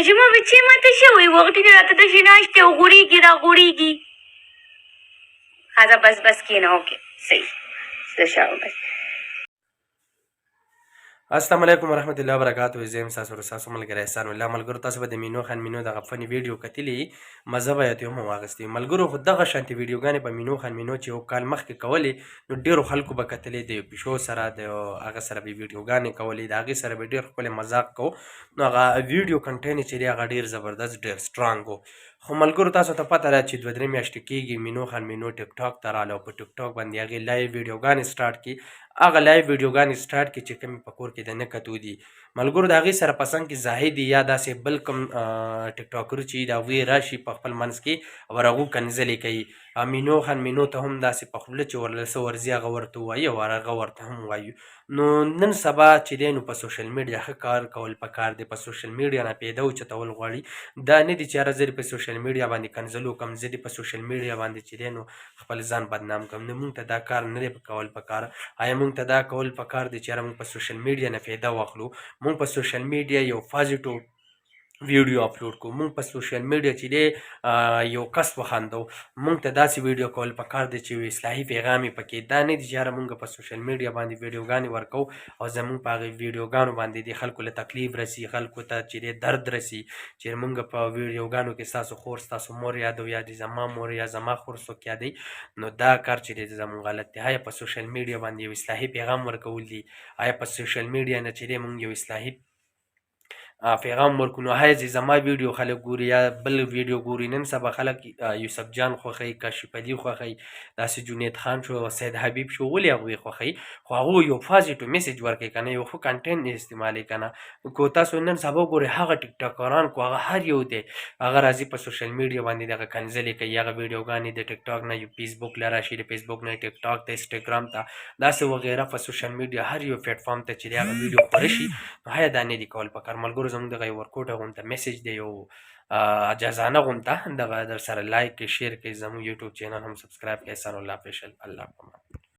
زما بچې ماته شوی وختونه راته داسې ناستې او غوړېږي راغوړېږي. ښځه بس کښېنه اوکې صحیح زه شاوه بس. السلام علیکم ورحمت الله وبرکاتہ. زه یم ستاسو ورور ملګری احسان الله. ملګرو تاسو به د مینو خان مینو دغه فني ویډیو کتلې مزه به یې هم واخیستې. ملګرو خو دغه شانتې ویډیوګانې په مینو خان مینو چې یو کال مخکې کولې نو ډېرو خلکو به کتلې د یو پیشو سره د هغه سره به ویډیوګانې کولې د هغې سره به ډېر ښکلی مذاق کوو. نو هغه ویډیو کنټینټ چې دی هغه ډېر زبردست ډېر سټرانګ و. خو ملګرو تاسو ته پته ده چې 2-3 میاشتې کېږي مینو خان مینو ټیک ټاک ته راغله او په ټیک ټاک باندې هغې لایو ویډیوګانې سټارټ کړي. هغه لایو ویډیوګانې سټارټ کړي چې کومې په کور کې د نه کتو دي. ملګرو د هغې سره په څنګ کې زاهد یا داسې بل کوم ټیک ټاکر چې د هغوی راشي په خپل منځ کې او هغو کنځلې کوي. مینو خان مینو ته هم داسې په خوله چې ورله څه ورځي هغه ورته ووایي او هغه ورته هم وایي. نو نن سبا چې دی نو په سوشل میډیا ښه کار کول پکار دی. په سوشل میډیا نه پیدا اوچتول غواړي. دا نه دي چې هره زه په سوشل میډیا باندې کنځل وکړم زه دې په سوشل میډیا باندې چې دی نو خپل ځان بدنام کړم. نو موږ ته دا کار نه دی کول پکار. آیا موږ ته دا کول پکار دی چې هره موږ په سوشل میډیا نه فایده واخلو. موږ په سوشل میډیا یو پازیټیو ویډیو اپلوډ کوو. موږ په سوشل میډیا چې دی یو کس وخندو. موږ ته داسې ویډیو کول پکار دی چې یو اصلاحي پیغام یې پکې. دا نه دي چې هره موږ په سوشل میډیا باندې ویډیوګانې ورکوو او زموږ په هغې ویډیوګانو باندې د خلکو له تکلیف رسي خلکو ته چې دی درد رسي چې موږ په ویډیوګانو کې ستاسو خور ستاسو مور یادو یا د زما مور یا زما خور څوک یادوي. نو دا کار چې دی زموږ غلط دی. آیا په سوشل میډیا باندې یو اصلاحي پیغام ورکول دي؟ آیا په سوشل میډیا نه چې دی موږ یو اصلاحي پیغام ورکو؟ نو هی زما ویډیو خلک ګوري یا بل ویډیو ګوري. نن سبا خلک یوسف جان خوښوي کاشف علي خوښوي داسې جنید خان شو سید حبیب شو ولې هغوی خوښوي خو هغوی یو پازیټیو میسیج ورکوي که نه یو ښه کنټینټ استعمالوي که نه. کو تاسو نن سبا ګورئ هغه ټیک ټاکران کو هغه هر یو دی هغه راځي په سوشل میډیا باندې دغه کنځلې کوي هغه ویډیوګانې د ټیک ټاک نه یو فیسبوک له راشي د فیسبوک نه ټیک ټاک ته انسټاګرام ته داسې وغیره په سوشل میډیا هر یو پلیټفارم ته چې دی هغه ویډیو خپاره شي. نو هیا دا نه دي کول پکار. ملګرو زموږ دغه یو ورکوټه غونته میسیج دی یو اجازانه غونته دغه در سره لایک کړئ شیر کړئ زموږ یوټیوب چینل هم سبسکرایب کړئ احسان الله افیشل. الله پامان.